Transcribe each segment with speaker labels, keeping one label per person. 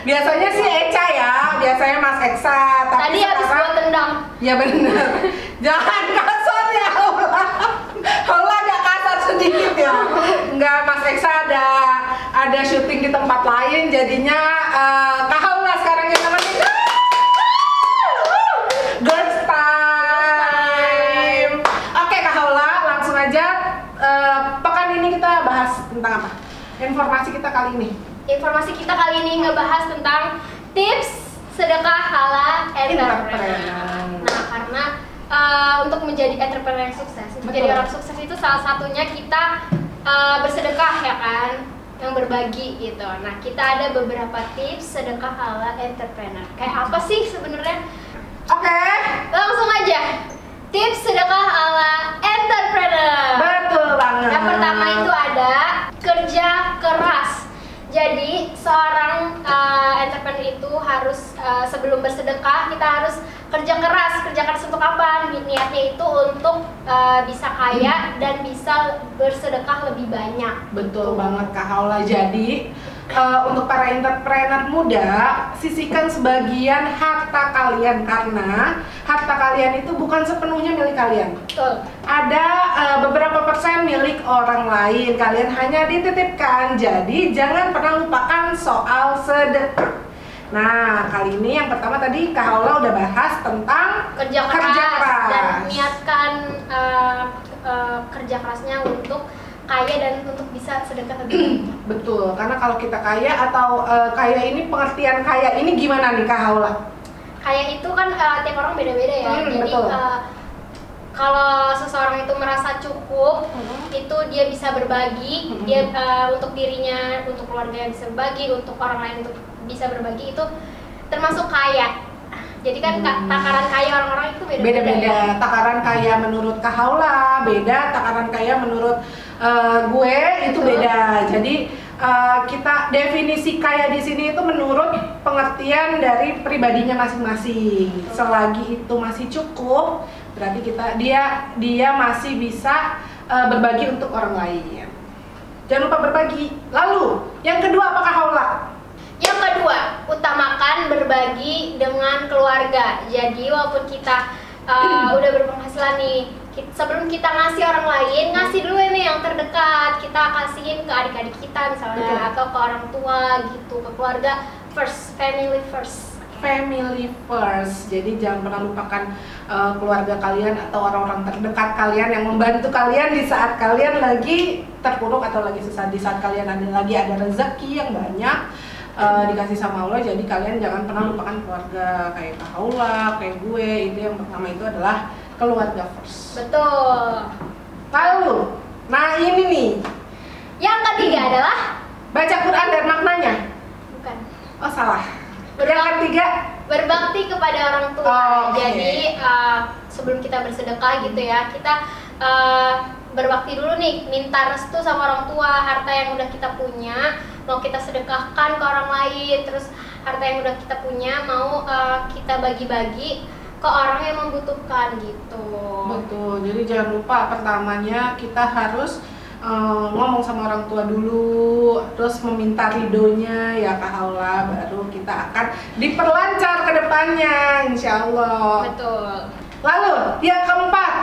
Speaker 1: Biasanya sih Eca ya, biasanya Mas Eksa. Tapi
Speaker 2: Tadi habis
Speaker 1: sekarang-
Speaker 2: gua tendang.
Speaker 1: Ya benar. Jangan kasar ya Allah. Allah agak kasar sedikit ya. Enggak, Mas Eksa ada syuting di tempat lain, jadinya Kak Haula sekarang yang nemenin. Girls time. Oke Kak Haula, langsung aja. Pekan ini kita bahas tentang apa? Informasi kita kali ini.
Speaker 2: Informasi kita kali ini ngebahas tentang tips sedekah ala entrepreneur. Nah, karena untuk menjadi entrepreneur yang sukses, menjadi
Speaker 1: Betul.
Speaker 2: orang sukses itu salah satunya kita bersedekah ya kan, yang berbagi gitu. Nah, kita ada beberapa tips sedekah ala entrepreneur. Kayak apa sih sebenarnya?
Speaker 1: Oke.
Speaker 2: Langsung aja. Tips sedekah ala entrepreneur.
Speaker 1: Betul banget.
Speaker 2: Yang pertama itu ada kerja keras. Jadi seorang entrepreneur itu harus sebelum bersedekah kita harus kerja keras. Kerja keras untuk apa? Niatnya itu untuk bisa kaya dan bisa bersedekah lebih banyak.
Speaker 1: Betul banget Kak Haula. Jadi untuk para entrepreneur muda, sisihkan sebagian harta kalian karena harta kalian itu bukan sepenuhnya milik kalian.
Speaker 2: Betul.
Speaker 1: Ada beberapa persen milik orang lain. Kalian hanya dititipkan. Jadi jangan pernah lupakan soal sedekah. Nah, kali ini yang pertama tadi Kak Haula udah bahas tentang
Speaker 2: Kerja keras. Dan niatkan kerja kerasnya untuk kaya dan untuk bisa sedekah lebih banyak.
Speaker 1: betul. Karena kalau kita kaya atau kaya ini pengertian kaya ini gimana nih Kak Haula?
Speaker 2: Kaya itu kan tiap orang beda-beda ya. Jadi
Speaker 1: betul.
Speaker 2: kalau seseorang itu merasa cukup, itu dia bisa berbagi, dia untuk dirinya, untuk keluarga bisa berbagi, untuk orang lain untuk bisa berbagi, itu termasuk kaya. Jadi kan takaran kaya orang-orang itu beda-beda.
Speaker 1: Beda-beda. Takaran kaya menurut Kak Haula beda, takaran kaya menurut gue itu beda. Jadi kita definisi kaya di sini itu menurut pengertian dari pribadinya masing-masing. Selagi itu masih cukup, berarti dia masih bisa berbagi untuk orang lain. Jangan lupa berbagi. Lalu yang kedua apa Kak Haula?
Speaker 2: Yang kedua, utamakan berbagi dengan keluarga. Jadi walaupun kita udah berpenghasilan nih, sebelum kita ngasih orang lain, ngasih dulu ini yang terdekat. Kita kasihin ke adik-adik kita misalnya,
Speaker 1: Betul.
Speaker 2: atau ke orang tua gitu, ke keluarga first, family first.
Speaker 1: Family first. Jadi jangan pernah lupakan keluarga kalian atau orang-orang terdekat kalian yang membantu kalian di saat kalian lagi terpuruk atau lagi susah, di saat kalian ada rezeki yang banyak dikasih sama Allah. Jadi kalian jangan pernah lupakan keluarga, kayak Kak Haula, kayak gue. Itu yang pertama itu adalah keluarga first.
Speaker 2: Betul.
Speaker 1: Lalu, nah ini nih,
Speaker 2: Yang ketiga adalah
Speaker 1: baca Quran dan maknanya.
Speaker 2: bukan
Speaker 1: Oh salah. Yang
Speaker 2: Berbakti.
Speaker 1: ketiga,
Speaker 2: Berbakti kepada orang tua.
Speaker 1: Oh, oke.
Speaker 2: Jadi sebelum kita bersedekah gitu ya, kita berbakti dulu nih, minta restu sama orang tua. Harta yang udah kita punya mau kita sedekahkan ke orang lain, terus harta yang udah kita punya mau kita bagi-bagi ke orang yang membutuhkan gitu.
Speaker 1: betul. Jadi jangan lupa pertamanya kita harus ngomong sama orang tua dulu, terus meminta ridhonya ya Kak Haula, baru kita akan diperlancar ke depannya, insya Allah.
Speaker 2: Betul.
Speaker 1: Lalu yang keempat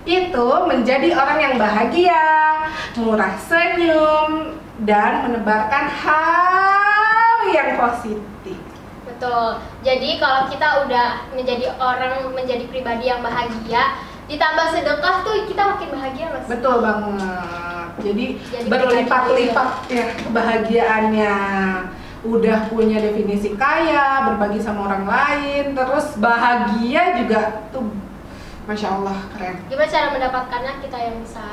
Speaker 1: itu menjadi orang yang bahagia, murah senyum, dan menebarkan hal yang positif.
Speaker 2: Betul. Jadi kalau kita udah menjadi pribadi yang bahagia, ditambah sedekah tuh kita makin bahagia, Mas.
Speaker 1: Betul banget. Jadi
Speaker 2: Jadi
Speaker 1: berlipat-lipat ya kebahagiaannya. Udah punya definisi kaya, berbagi sama orang lain, terus bahagia juga tuh, Masya Allah keren.
Speaker 2: Gimana cara mendapatkannya, kita yang bisa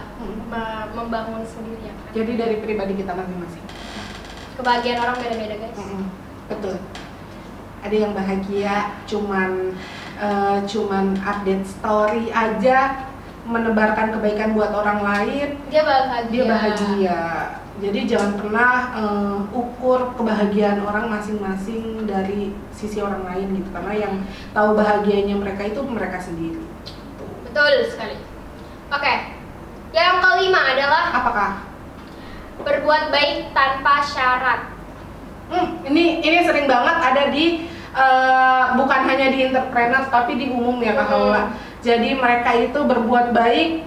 Speaker 2: membangun sendiri ya kan?
Speaker 1: Jadi dari pribadi kita masing-masing.
Speaker 2: Kebahagiaan orang beda-beda, guys.
Speaker 1: Betul. Ada yang bahagia cuman update story aja, menebarkan kebaikan buat orang lain,
Speaker 2: Dia bahagia.
Speaker 1: dia bahagia. Jadi jangan pernah ukur kebahagiaan orang masing-masing dari sisi orang lain gitu, karena yang tahu bahagianya mereka itu mereka sendiri.
Speaker 2: Betul sekali. Oke. Yang kelima adalah
Speaker 1: Apakah?
Speaker 2: berbuat baik tanpa syarat.
Speaker 1: Ini sering banget ada di bukan hanya di entrepreneur tapi di umum ya Kak Haula. Jadi mereka itu berbuat baik,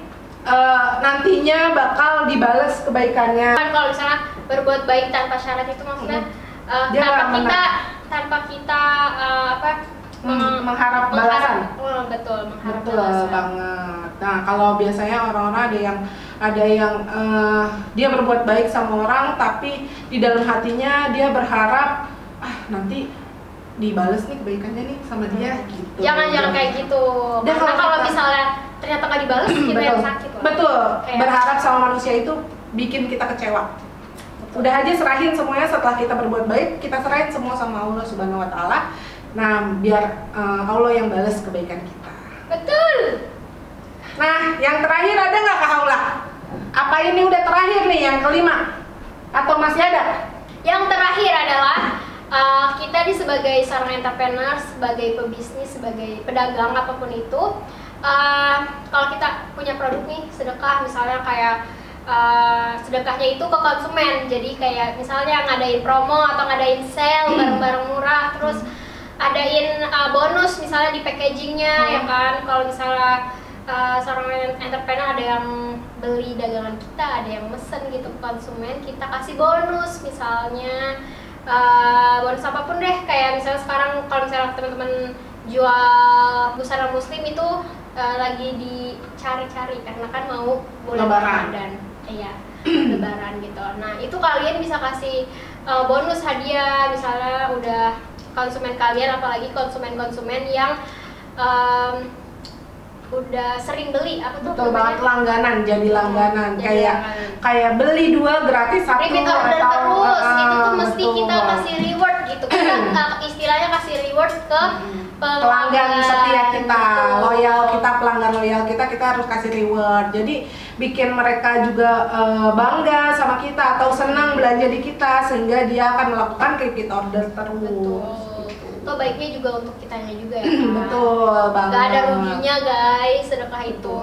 Speaker 1: nantinya bakal dibales kebaikannya.
Speaker 2: Kan kalau misalnya berbuat baik tanpa syarat itu maksudnya tanpa kita
Speaker 1: mengharap balasan.
Speaker 2: Betul, mengharap
Speaker 1: Betul
Speaker 2: balasan
Speaker 1: banget. Nah, kalau biasanya orang-orang ada yang dia berbuat baik sama orang tapi di dalam hatinya dia berharap nanti dibales nih kebaikannya nih sama dia gitu.
Speaker 2: Jangan kayak gitu. Karena kalau misalnya ternyata nggak dibales kita yang sakit loh.
Speaker 1: Betul.
Speaker 2: Kayak
Speaker 1: berharap sama manusia itu bikin kita kecewa. Udah aja serahin semuanya setelah kita berbuat baik, kita serahin semua sama Allah Subhanahu wa taala. Nah, biar Allah yang balas kebaikan kita.
Speaker 2: Betul.
Speaker 1: Nah, yang terakhir ada nggak Kak Haula? Apa ini udah terakhir nih yang kelima? Atau masih ada?
Speaker 2: Yang terakhir adalah kita sebagai seorang entrepreneur, sebagai pebisnis, sebagai pedagang apapun itu, kalau kita punya produk nih sedekah, misalnya kayak sedekahnya itu ke konsumen. Jadi kayak misalnya ngadain promo atau ngadain sale barang-barang murah, terus adain bonus misalnya di packagingnya ya kan. Kalau misalnya seorang entrepreneur ada yang beli dagangan kita, ada yang mesen gitu ke konsumen, kita kasih bonus misalnya bonus apapun deh. Kayak misalnya sekarang kalau misalnya teman-teman jual busana muslim itu lagi dicari-cari karena kan mau bulan Ramadan. Iya, lebaran gitu. Nah, itu kalian bisa kasih bonus hadiah misalnya udah konsumen kalian, apalagi konsumen-konsumen yang udah sering beli apa tuh?
Speaker 1: Betul banget, langganan, jadi langganan. Kayak beli 2 gratis 1
Speaker 2: repeat order terus. Itu tuh mesti
Speaker 1: betul.
Speaker 2: kita kasih reward gitu. Kita istilahnya kasih reward ke
Speaker 1: pelanggan setia kita,
Speaker 2: betul.
Speaker 1: loyal kita, pelanggan loyal kita harus kasih reward. Jadi bikin mereka juga bangga sama kita atau senang belanja di kita, sehingga dia akan melakukan repeat order terus.
Speaker 2: Betul. Itu baiknya juga untuk kitanya juga ya kan?
Speaker 1: Betul banget.
Speaker 2: Gak ada ruginya guys sedekah itu.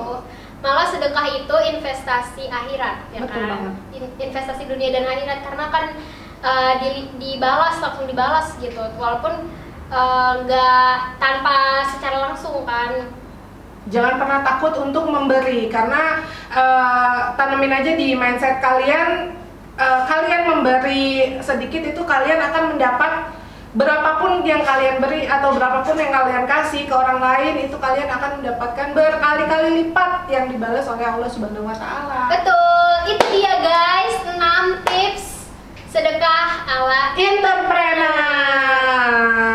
Speaker 2: Malah sedekah itu investasi akhirat ya.
Speaker 1: Betul
Speaker 2: kan?
Speaker 1: banget.
Speaker 2: Investasi dunia dan akhirat, karena kan dibalas, langsung dibalas gitu. Walaupun nggak tanpa secara langsung kan.
Speaker 1: Jangan pernah takut untuk memberi, karena tanemin aja di mindset kalian, kalian memberi sedikit itu kalian akan mendapat berapapun yang kalian beri atau berapapun yang kalian kasih ke orang lain, itu kalian akan mendapatkan berkali-kali lipat yang dibalas oleh Allah Subhanahu wa taala.
Speaker 2: Betul, itu dia guys 6 tips sedekah ala
Speaker 1: entrepreneur.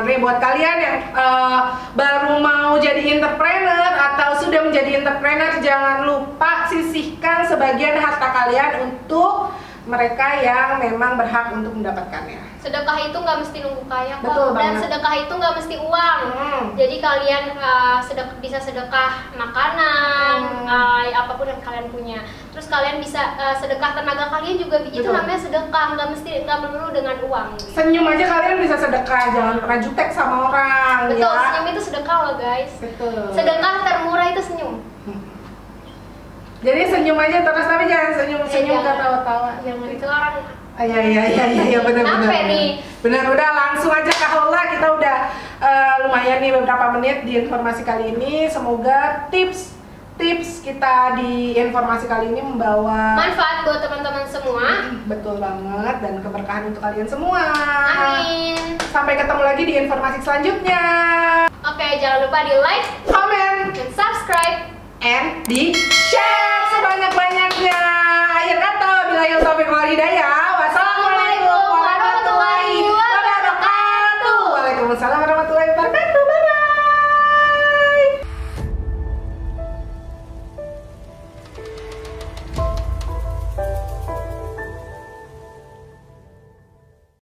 Speaker 1: Nih buat kalian yang baru mau jadi entrepreneur atau sudah menjadi entrepreneur, jangan lupa sisihkan sebagian harta kalian untuk mereka yang memang berhak untuk mendapatkannya.
Speaker 2: Sedekah itu nggak mesti nunggu kaya kok.
Speaker 1: Betul
Speaker 2: Dan
Speaker 1: banget.
Speaker 2: sedekah itu nggak mesti uang. Jadi kalian bisa sedekah makanan, apapun yang kalian punya. Terus kalian bisa sedekah tenaga kalian juga. Itu
Speaker 1: Betul.
Speaker 2: namanya sedekah, nggak melulu dengan uang.
Speaker 1: Senyum aja kalian bisa sedekah, jangan pernah jutek sama orang.
Speaker 2: Betul,
Speaker 1: ya.
Speaker 2: senyum itu sedekah loh guys.
Speaker 1: Betul.
Speaker 2: Sedekah termurah itu senyum.
Speaker 1: Jadi senyum aja terus, tapi jangan senyum gak tawa-tawa.
Speaker 2: Jangan itu orang.
Speaker 1: Iya benar.
Speaker 2: Apa nih?
Speaker 1: Benar, udah langsung aja Kak Haula, kita udah lumayan nih beberapa menit di informasi kali ini. Semoga tips kita di informasi kali ini membawa
Speaker 2: Manfaat buat teman-teman semua.
Speaker 1: betul banget, dan keberkahan untuk kalian semua.
Speaker 2: Amin.
Speaker 1: Sampai ketemu lagi di informasi selanjutnya.
Speaker 2: Oke, jangan lupa di like,
Speaker 1: Comment
Speaker 2: dan subscribe.
Speaker 1: and di share sebanyak-banyaknya. Akhir kata, billahi taufiq wal hidayah. Wassalamualaikum warahmatullahi wabarakatuh. Waalaikumsalam warahmatullahi wabarakatuh.